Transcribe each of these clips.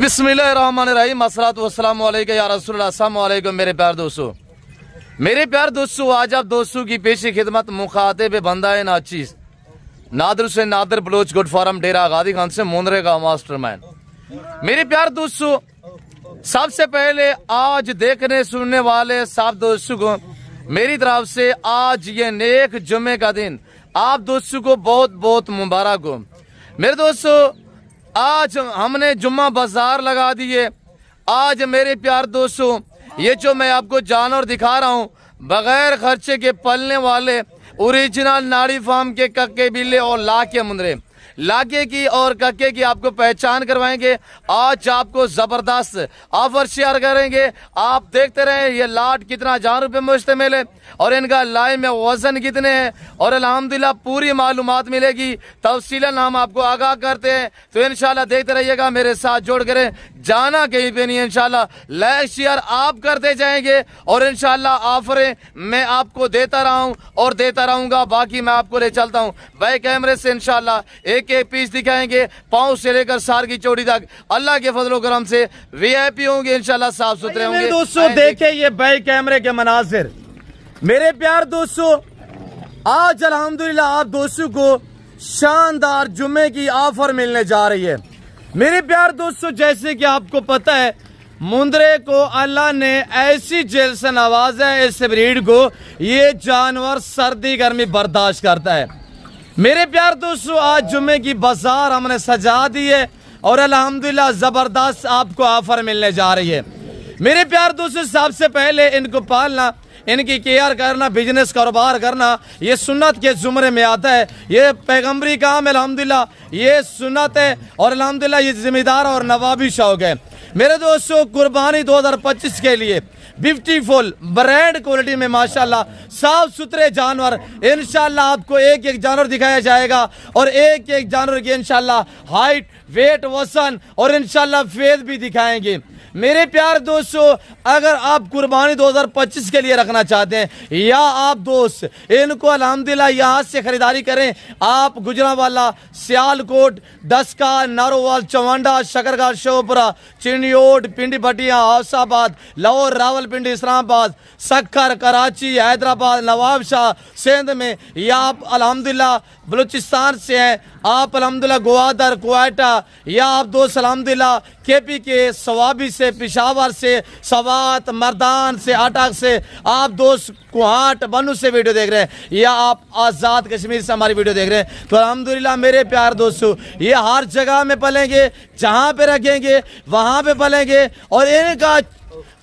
बिस्मिल्लाहिर्रहमानिर्रहीम अस्सलातु वस्सलामु अलैका या रसूलल्लाह। अस्सलामु अलैकुम मेरे प्यार दोस्तों, आज आप दोस्तों की पेशी खिदमत मुखातिब बंदा नाचीज नादर से नादर बलोच गुड फॉरम डेरा गादी खान से मुंदरे का मास्टरमैन। मेरे प्यार दोस्तों, सबसे पहले आज देखने सुनने वाले सब दोस्तों को मेरी तरफ से आज ये नेक जुम्मे का दिन आप दोस्तों को बहुत बहुत मुबारक हो। मेरे दोस्तों, आज हमने जुम्मा बाजार लगा दिए। आज मेरे प्यार दोस्तों, ये जो मैं आपको जानवर दिखा रहा हूँ बगैर खर्चे के पलने वाले ओरिजिनल नाड़ी फार्म के कक्के बिल्ले और लाके मुंदरे, लाके की और कक्के की आपको पहचान करवाएंगे। आज आपको जबरदस्त ऑफर शेयर करेंगे। आप देखते रहे ये लाट कितना 1000 रुपये मुश्तमिल है और इनका लाए में वजन कितने हैं और अल्हम्दुलिल्लाह पूरी मालूमात मिलेगी। तफसीलन हम आपको आगाह करते हैं, तो इंशाल्लाह देखते रहिएगा, मेरे साथ जोड़ करें, जाना कहीं पे नहीं। इंशाल्लाह लाइक शेयर आप करते जाएंगे और इंशाल्लाह ऑफरें मैं आपको देता रहा हूं और देता रहूंगा। बाकी मैं आपको ले चलता हूं बैक कैमरे से, इंशाल्लाह एक पीस दिखाएंगे पाँव से लेकर सार की चोटी तक। अल्लाह के फजलो करम से वीआईपी होंगे, इंशाल्लाह साफ सुथरे होंगे। दोस्तों देखे ये बैक कैमरे के मनाजिर। मेरे प्यार दोस्तों, आज अल्हम्दुलिल्लाह आप दोस्तों को शानदार जुम्मे की ऑफर मिलने जा रही है। मेरे प्यार दोस्तों, जैसे कि आपको पता है मुंदरे को अल्लाह ने ऐसी जेल से नवाजा है, इस ब्रीड को ये जानवर सर्दी गर्मी बर्दाश्त करता है। मेरे प्यार दोस्तों, आज जुम्मे की बाजार हमने सजा दी है और अल्हम्दुलिल्लाह जबरदस्त आपको ऑफर मिलने जा रही है। मेरे प्यार दोस्तों, सबसे पहले इनको पालना, इनकी केयर करना, बिजनेस कारोबार करना ये सुन्नत के जुमरे में आता है। ये पैगंबरी काम है, अल्हम्दुलिल्लाह ये सुन्नत है और अल्हम्दुलिल्लाह ये जिम्मेदार और नवाबी शौक है। मेरे दोस्तों, कुर्बानी 2025 के लिए ब्यूटीफुल ब्रांड क्वालिटी में माशाल्लाह साफ सुथरे जानवर इंशाल्लाह आपको एक एक जानवर दिखाया जाएगा और एक एक जानवर की इंशाल्लाह हाइट, वेट, वजन और इंशाल्लाह फेद भी दिखाएंगे। मेरे प्यार दोस्तों, अगर आप कुर्बानी 2025 के लिए रखना चाहते हैं या आप दोस्त इनको अल्हम्दुलिल्लाह यहाँ से खरीदारी करें, आप गुजरांवाला, सियालकोट, डस्का, नारोवाल, चवंडा, शकरगढ़, शोपुरा, चिन्योट, पिंडी भटिया, हौसाबाद, लाहौर, रावलपिंडी, इस्लामाबाद, सक्खर, कराची, हैदराबाद, नवाबशाह, सिंध में, या आप अल्हम्दुलिल्लाह बलूचिस्तान से हैं, आप अल्हम्दुलिल्लाह ग्वादर, क्वेटा, या आप दोस्त अल्हम्दुलिल्लाह केपी के सवाबी से, पिशावर से, सवात, मर्दान से, अटक से, आप दोस्त कुहाट, बनू से वीडियो देख रहे हैं, या आप आज़ाद कश्मीर से हमारी वीडियो देख रहे हैं, तो अल्हम्दुलिल्लाह मेरे प्यार दोस्तों ये हर जगह में पलेंगे, जहाँ पे रखेंगे वहाँ पे पलेंगे और इनका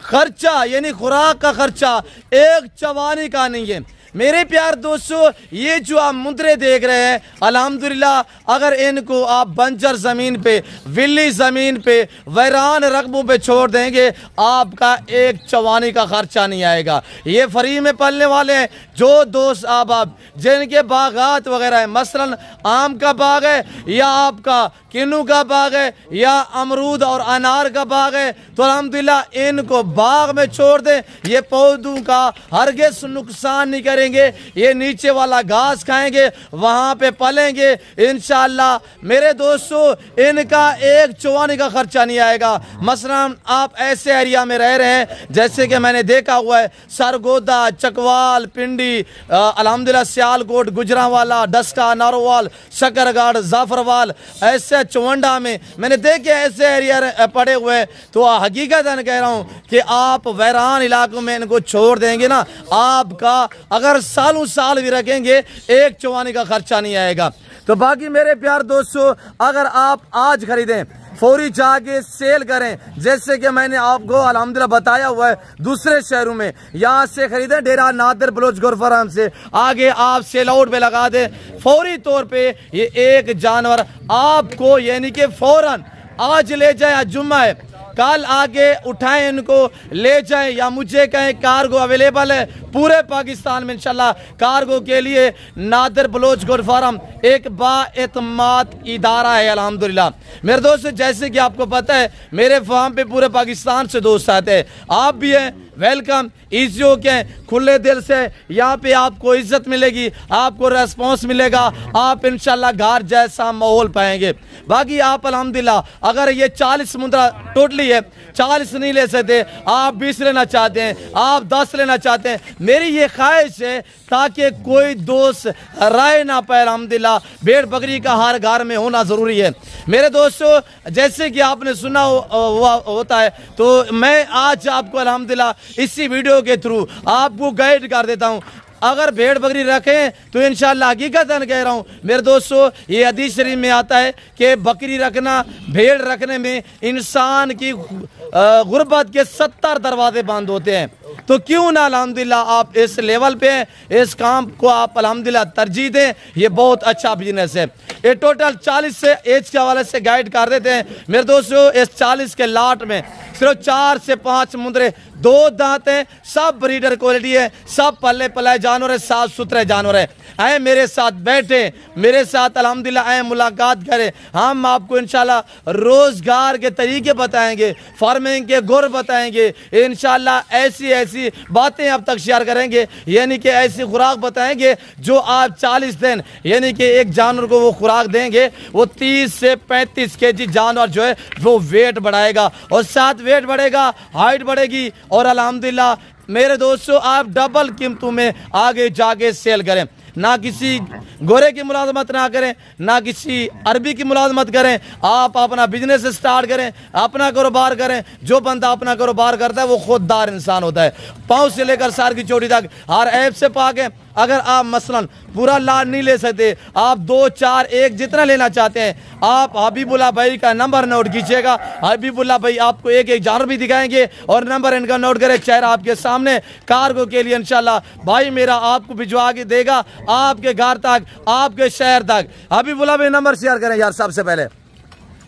खर्चा यानी खुराक का खर्चा एक चवानी का नहीं है। मेरे प्यार दोस्तों, ये जो आप मुंदरे देख रहे हैं अल्हम्दुलिल्लाह अगर इनको आप बंजर ज़मीन पे, विल्ली ज़मीन पे, वैरान रकबों पे छोड़ देंगे आपका एक चवानी का खर्चा नहीं आएगा। ये फ्री में पलने वाले हैं। जो दोस्त आप जिनके बागात वगैरह है, मसलन आम का बाग है या आपका किन्नू का बाग है या अमरूद और अनार का बाग है, तो अल्हम्दुलिल्लाह इनको बाग में छोड़ दें। ये पौधों का हरगिज़ नुकसान नहीं करेंगे, ये नीचे वाला घास खाएंगे, वहाँ पे पलेंगे इंशाल्लाह। मेरे दोस्तों इनका एक चवानी का खर्चा नहीं आएगा। मसलन आप ऐसे एरिया में रह रहे हैं जैसे कि मैंने देखा हुआ है सरगोदा, चकवाल, पिंडी, अल्हम्दुलिल्लाह सियालकोट, गुजरांवाला, डस्का, नारोवाल, शकरगढ़, जाफरवाल, ऐसे चवंडा में मैंने देखे ऐसे एरिया पड़े हुए। तो हकीकतन कह रहा हूँ कि आप वैरान इलाकों में इनको छोड़ देंगे ना, आपका अगर सालों साल भी रखेंगे एक चवानी का खर्चा नहीं आएगा। तो बाकी मेरे प्यार दोस्तों, अगर आप आज खरीदें फौरी जाके सेल करें, जैसे कि मैंने आपको अल्हम्दुलिल्लाह बताया हुआ है दूसरे शहरों में, यहाँ से खरीदें डेरा नादर बलोच गुरफराम से, आगे आप सेल आउट पे लगा दें, फौरी तौर पे ये एक जानवर आपको यानी कि फौरन आज ले जाए, आज जुम्मा है, कल आगे उठाएं इनको ले जाएं या मुझे कहें, कार्गो अवेलेबल है पूरे पाकिस्तान में इंशाल्लाह। कार्गो के लिए नादर बलोच गोट फार्म एक बाएतमाद इदारा है अल्हम्दुलिल्लाह। मेरे दोस्त, जैसे कि आपको पता है मेरे फार्म पे पूरे पाकिस्तान से दोस्त आते हैं, आप भी हैं, वेलकम, इजी होके खुले दिल से यहाँ पे आपको इज्जत मिलेगी, आपको रेस्पॉन्स मिलेगा, आप इंशाल्लाह घर जैसा माहौल पाएंगे। बाकी आप अल्हम्दुलिल्लाह अगर ये 40 मुद्रा टोटली है, 40 नहीं ले सकते, आप 20 लेना चाहते हैं, आप 10 लेना चाहते हैं, मेरी ये ख्वाहिश है ताकि कोई दोस्त राय ना पाए। अल्हम्दुलिल्लाह भेड़ बकरी का हर घर में होना ज़रूरी है। मेरे दोस्तों, जैसे कि आपने सुना होता है, तो मैं आज आपको अल्हम्दुलिल्लाह इसी वीडियो के थ्रू आपको गाइड कर देता हूँ। अगर भेड़ बकरी रखें तो इंशाल्लाह हकीकतन कह रहा हूँ मेरे दोस्तों, ये हदीस शरीफ में आता है कि बकरी रखना, भेड़ रखने में इंसान की गुर्बत के 70 दरवाजे बंद होते हैं। तो क्यों ना अल्हम्दुलिल्लाह आप इस लेवल पे इस काम को आप अल्हम्दुलिल्लाह तरजीह दें। ये बहुत अच्छा बिजनेस है। ये टोटल 40 से एज के हवाले से गाइड कर देते हैं मेरे दोस्तों। इस 40 के लाट में सिर्फ 4 से 5 मुंदरे, 2 दांत हैं, सब ब्रीडर क्वालिटी है, सब पल्ले पलाए जानवर है, साफ सुथरे जानवर है। आए मेरे साथ बैठे, मेरे साथ अल्हम्दुलिल्लाह आए मुलाकात करें। हम आपको इंशाल्लाह रोजगार के तरीके बताएंगे, फार्मिंग के गुर बताएंगे, इंशाल्लाह ऐसी ऐसी बातें अब तक शेयर करेंगे, यानी कि ऐसी खुराक बताएंगे जो आप 40 दिन यानी कि एक जानवर को वो खुराक देंगे, वो 30 से 35 kg जानवर जो है वो वेट बढ़ाएगा, और साथ वेट बढ़ेगा, हाइट बढ़ेगी, और अल्हम्दुलिल्लाह मेरे दोस्तों आप डबल कीमतों में आगे जाके सेल करें। ना किसी गोरे की मुलाजमत ना करें, ना किसी अरबी की मुलाजमत करें, आप अपना बिजनेस स्टार्ट करें, अपना कारोबार करें। जो बंदा अपना कारोबार करता है वो खुददार इंसान होता है, पाँव से लेकर सर की चोटी तक हर ऐप से पाक है। अगर आप मसलन पूरा लाड नहीं ले सकते, आप 2, 4, 1 जितना लेना चाहते हैं, आप हबीबुल्लाह भाई का नंबर नोट कीजिएगा। हबीबुल्लाह भाई आपको एक एक जानवर भी दिखाएंगे, और नंबर इनका नोट करें, चेहरा आपके सामने। कार्गो के लिए इंशाल्लाह भाई मेरा आपको भिजवा के देगा आपके घर तक, आपके शहर तक। हबीबुल्लाह भाई नंबर शेयर करें यार, सबसे पहले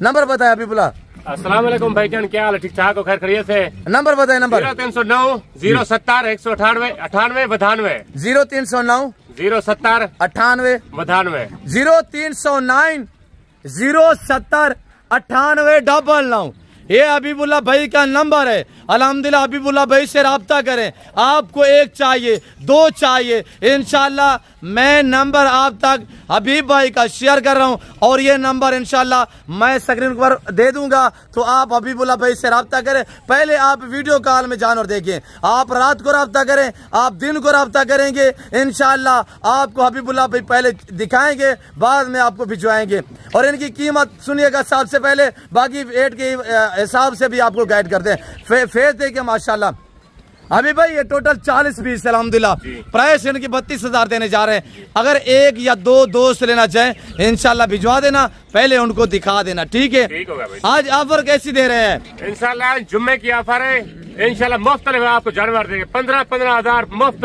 नंबर बताए हबीबुल्लाह। अस्सलाम वालेकुम भाईजान, क्या हाल है? ठीक ठाक हो? खैर खैरियत से? नंबर बताए। नंबर 0309 070 198 98 92 0309 070 98 92 0309 070 98 99। ये हबीबुल्लाह भाई का नंबर है। अल्हम्दुलिल्लाह हबीबुल्लाह भाई से रब्ता करें। आपको 1 चाहिए, 2 चाहिए, इंशाल्लाह मैं नंबर आप तक हबीब भाई का शेयर कर रहा हूं, और ये नंबर इंशाल्लाह मैं स्क्रीन पर दे दूंगा, तो आप हबीबुल्लाह भाई से रब्ता करें। पहले आप वीडियो कॉल में जानवर देखें, आप रात को रब्ता करें, आप दिन को रब्ता करेंगे, इंशाल्लाह आपको हबीबुल्लाह भाई पहले दिखाएंगे, बाद में आपको भिजवाएंगे। और इनकी कीमत सुनिएगा सबसे पहले, बाकी वेट के हिसाब से भी आपको गाइड करते हैं। फेस देखिए माशाल्लाह अभी भाई, ये टोटल 40 पीस अल्हम्दुलिल्लाह। प्राइस इनकी 32,000 देने जा रहे हैं। अगर 1 या 2 दोस्त लेना चाहें इंशाल्लाह भिजवा देना, पहले उनको दिखा देना, ठीक है? ठीक होगा भाई। आज ऑफर कैसी दे रहे हैं? इंशाल्लाह जुम्मे की ऑफर है, इंशाल्लाह मुफ्त में आपको जानवर देंगे। 15,000 मुफ्त,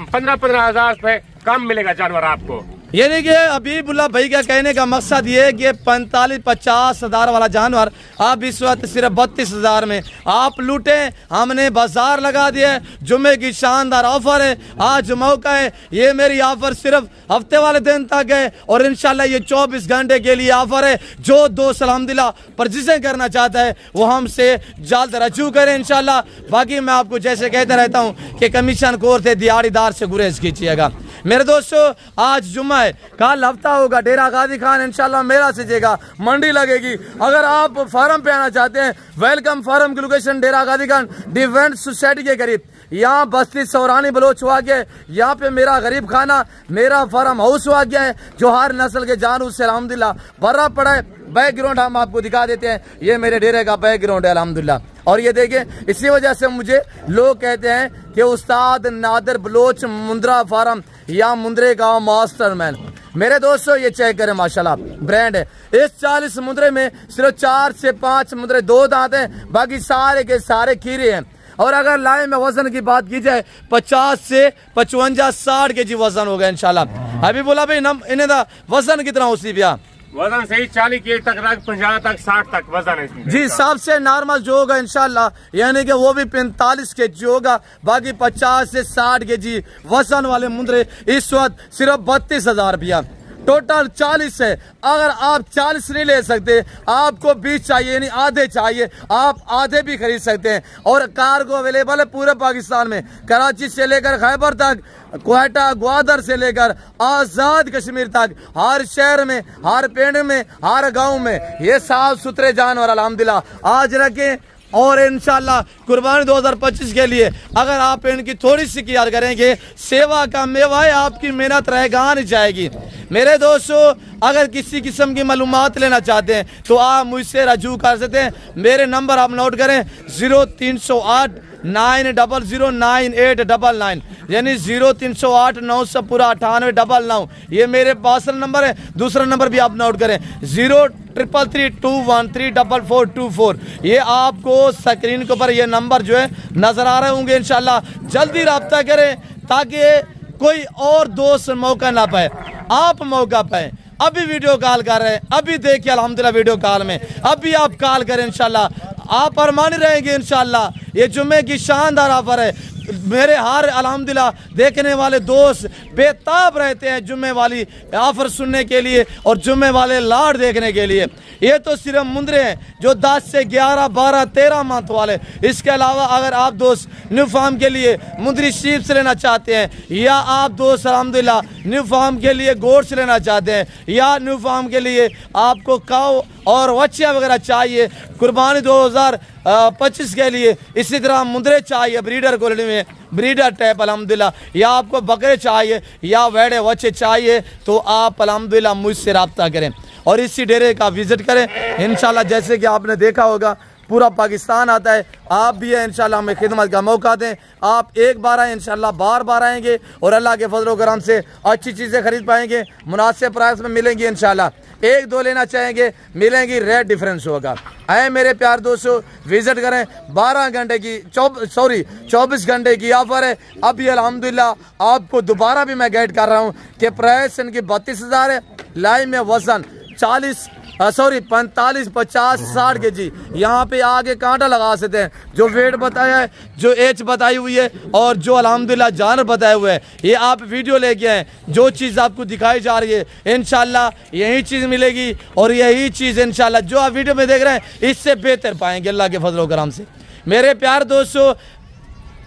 15,000 रुपए कम मिलेगा जानवर आपको। यानी कि हबीबुल्लाह भाई का कहने का मकसद ये है कि 45-50 हज़ार वाला जानवर आप इस वक्त सिर्फ 32,000 में आप लूटे। हमने बाजार लगा दिया है, जुम्मे की शानदार ऑफर है, आज मौका है। ये मेरी ऑफर सिर्फ हफ्ते वाले दिन तक है, और इंशाल्लाह ये 24 घंटे के लिए ऑफर है। जो दोस्त अल्हम्दुलिल्लाह परचेजिंग करना चाहता है वो हमसे जल्द रजू करे इंशाल्लाह। बाकी मैं आपको जैसे कहता रहता हूँ कि कमीशन खोर से दिहाड़ीदार से गुरेज कीजिएगा। मेरे दोस्तों आज जुम्मा है, कल हफ्ता होगा, डेरा गाजी खान इंशाल्लाह मेला सजेगा, मंडी लगेगी। अगर आप फार्म पे आना चाहते हैं, वेलकम फार्म की लोकेशन डेरा गाजी खान डिफेंस सोसाइटी के करीब, यहाँ बस्ती सौरानी बलोच हुआ गया है। यहाँ पे मेरा गरीब खाना, मेरा फार्म हाउस हुआ गया है, जो हर नस्ल के जानवर से अल्हम्दुलिल्लाह भरा पड़ा है। बैकग्राउंड हम आपको दिखा देते हैं, ये मेरे डेरे का बैकग्राउंड है अल्हम्दुलिल्लाह। और ये देखिए, इसी वजह से मुझे लोग कहते हैं कि उस्ताद नादर बलोच मुंद्रा फार्म या मुंद्रे गांव मास्टरमैन। मेरे दोस्तों ये चेक करें माशाल्लाह ब्रांड है। इस 40 मुंद्रे में सिर्फ 4 से 5 मुंद्रे 2 दांत हैं, बाकी सारे के सारे खीरे हैं। और अगर लाए में वजन की बात की जाए 50 से 55 60 kg वजन होगा इंशाल्लाह। अभी बोला भाई इन्हें दा वजन कितना उसी भैया? वजन सही 40 kg तक, 50 तक, 60 तक वजन है इसमें। जी सबसे नॉर्मल जो होगा इंशाल्लाह, यानी कि वो भी 45 kg होगा, बाकी 50 से 60 kg वजन वाले मुंद्रे इस वक्त सिर्फ 32,000 रुपया। टोटल 40 है। अगर आप 40 नहीं ले सकते, आपको 20 चाहिए यानी आधे चाहिए, आप आधे भी खरीद सकते हैं। और कार्गो अवेलेबल है पूरे पाकिस्तान में, कराची से लेकर खैबर तक, क्वेटा ग्वादर से लेकर आजाद कश्मीर तक, हर शहर में, हर पिंड में, हर गांव में ये साफ सुथरे जानवर अल्हम्दुलिल्लाह आज रखें। और इंशाल्लाह कुर्बानी 2025 के लिए अगर आप इनकी थोड़ी सी केयर करेंगे, सेवा का मेवा है, आपकी मेहनत रहेगा नहीं जाएगी। मेरे दोस्तों, अगर किसी किस्म की मालूमात लेना चाहते हैं तो आप मुझसे रजू कर सकते हैं। मेरे नंबर आप नोट करें 0308 9009899 यानी 0308 99899। ये मेरे पर्सनल नंबर है। दूसरा नंबर भी आप नोट करें 0332134424। ये आपको स्क्रीन के ऊपर ये नंबर जो है नजर आ रहे होंगे। इंशाल्लाह जल्दी रब्ता करें ताकि कोई और दोस्त मौका ना पाए, आप मौका पाए। अभी वीडियो कॉल कर रहे हैं, अभी देखिए अल्हम्दुलिल्लाह वीडियो कॉल में, अभी आप कॉल करें इंशाल्लाह आप अरमानी रहेंगे इंशाल्लाह। ये जुम्मे की शानदार ऑफर है। मेरे हर अल्हम्दुलिल्लाह देखने वाले दोस्त बेताब रहते हैं जुम्मे वाली ऑफर सुनने के लिए और जुम्मे वाले लाड देखने के लिए। ये तो सिर्फ मुंदरे हैं जो 10 से 11, 12, 13 मंथ वाले। इसके अलावा अगर आप दोस्त न्यू फार्म के लिए मुंदरी शीप से लेना चाहते हैं, या आप दोस्त अल्हम्दुलिल्लाह न्यू फार्म के लिए गोट्स लेना चाहते हैं, या न्यू फार्म के लिए आपको काऊ और बच्चियाँ वगैरह चाहिए कुर्बानी 2025 के लिए, इसी तरह मुंदरे चाहिए ब्रीडर क्वालिटी में, ब्रीडर टाइप अल्हम्दुलिल्लाह, या आपको बकरे चाहिए या वेड़े बच्चे चाहिए, तो आप अल्हम्दुलिल्लाह मुझसे रब्ता करें और इसी डेरे का विजिट करें इंशाल्लाह। जैसे कि आपने देखा होगा पूरा पाकिस्तान आता है, आप भी है इंशाल्लाह हमें खिदमत का मौका दें। आप एक बार आए इंशाल्लाह बार बार आएंगे और अल्लाह के फजल व करम से अच्छी चीज़ें खरीद पाएंगे, मुनासिब प्राइस में मिलेंगी इंशाल्लाह। एक दो लेना चाहेंगे मिलेंगी, रेट डिफरेंस होगा। आए मेरे प्यार दोस्तों, विजिट करें। 12 घंटे की 24 घंटे की ऑफर है। अभी अल्हम्दुलिल्लाह आपको दोबारा भी मैं गाइड कर रहा हूँ कि प्राइस इनकी 32,000 है। लाइव में वजन 45, 50, 60 के जी। यहाँ पे आगे कांटा लगा सकते हैं। जो वेट बताया है, जो एज बताई हुई है और जो अल्हम्दुलिल्लाह जानवर बताए हुए हैं, ये आप वीडियो लेके आए। जो चीज़ आपको दिखाई जा रही है इंशाल्लाह यही चीज़ मिलेगी और यही चीज़ इंशाल्लाह जो आप वीडियो में देख रहे हैं इससे बेहतर पाएंगे अल्लाह के फजल व करम से। मेरे प्यार दोस्तों,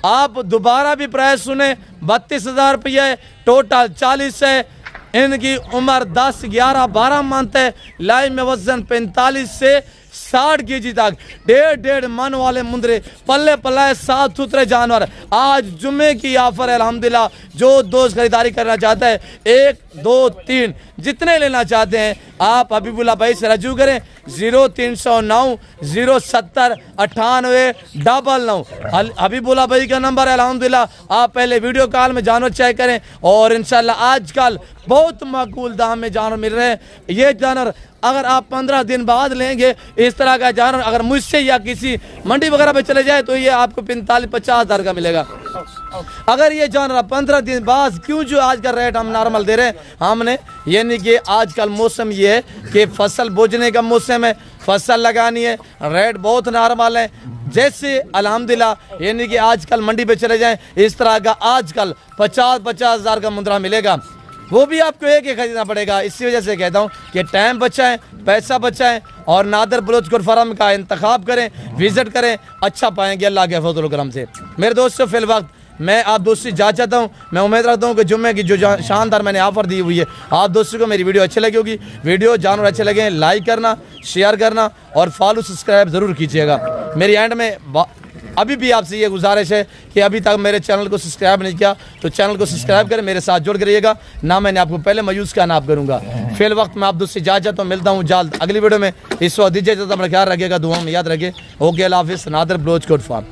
आप दोबारा भी प्राइस सुने, 32,000 रुपया है, टोटल 40 है। इनकी उम्र 10, 11, 12 मंथ है। लाइव में वजन 45 से 60 केजी तक, 1.5 मन वाले मुंदरे, पल्ले पल्ला साफ सुथरे जानवर। आज जुम्मे की ऑफर है अल्हम्दुलिल्लाह। जो दोस्त खरीदारी करना चाहता है 1, 2, 3 जितने लेना चाहते हैं आप हबीबुल्लाह भाई से रजू करें 0309 070 9899। हबीबुल्लाह भाई का नंबर है अल्हम्दुलिल्लाह। आप पहले वीडियो कॉल में जानवर चेक करें और इंशाल्लाह आजकल बहुत माकूल दाम में जानवर मिल रहे हैं। ये जानवर अगर आप 15 दिन बाद लेंगे, इस तरह का जानवर अगर मुझसे या किसी मंडी वगैरह पे चले जाए तो ये आपको 45-50 हज़ार का मिलेगा। अगर ये जानवर 15 दिन बाद, क्यों जो आज का रेट हम नॉर्मल दे रहे हैं हमने, यानी कि आजकल मौसम ये है कि फसल बोझने का मौसम है, फसल लगानी है, रेट बहुत नॉर्मल है। जैसे अल्हम्दुलिल्लाह यानी कि आजकल मंडी पे चले जाएं इस तरह का आजकल 50-50 हज़ार का मुंदरा मिलेगा। वो भी आपको एक ही खरीदना पड़ेगा। इसी वजह से कहता हूँ कि टाइम बचाएं, पैसा बचाएं और नादर बलोच गोट फार्म का इंतखाब करें, विजिट करें, अच्छा पाएंगे अल्लाह के फजल व करम से। मेरे दोस्तों, फिल वक्त मैं आप दोस्तों जा चाहता हूँ। मैं उम्मीद रखता हूँ कि जुम्मे की जो शानदार मैंने ऑफर दी हुई है आप दोस्तों को मेरी वीडियो अच्छी लगी होगी। वीडियो जानवर अच्छे लगे लाइक करना, शेयर करना और फॉलो सब्सक्राइब ज़रूर कीजिएगा। मेरी एंड में अभी भी आपसे ये गुजारिश है कि अभी तक मेरे चैनल को सब्सक्राइब नहीं किया तो चैनल को सब्सक्राइब करें, मेरे साथ जुड़ करिएगा। ना मैंने आपको पहले मायूस किया ना आप करूँगा। फिल वक्त मैं आप दोस्तों जा चाहता हूँ, मिलता हूँ जल्द अगली वीडियो में। इस वक्त दीजिए अपना ख्याल रखिएगा, दुआ में याद रखिए। ओके, अल्लाह हाफिज़। Nadir Baloch goat farm.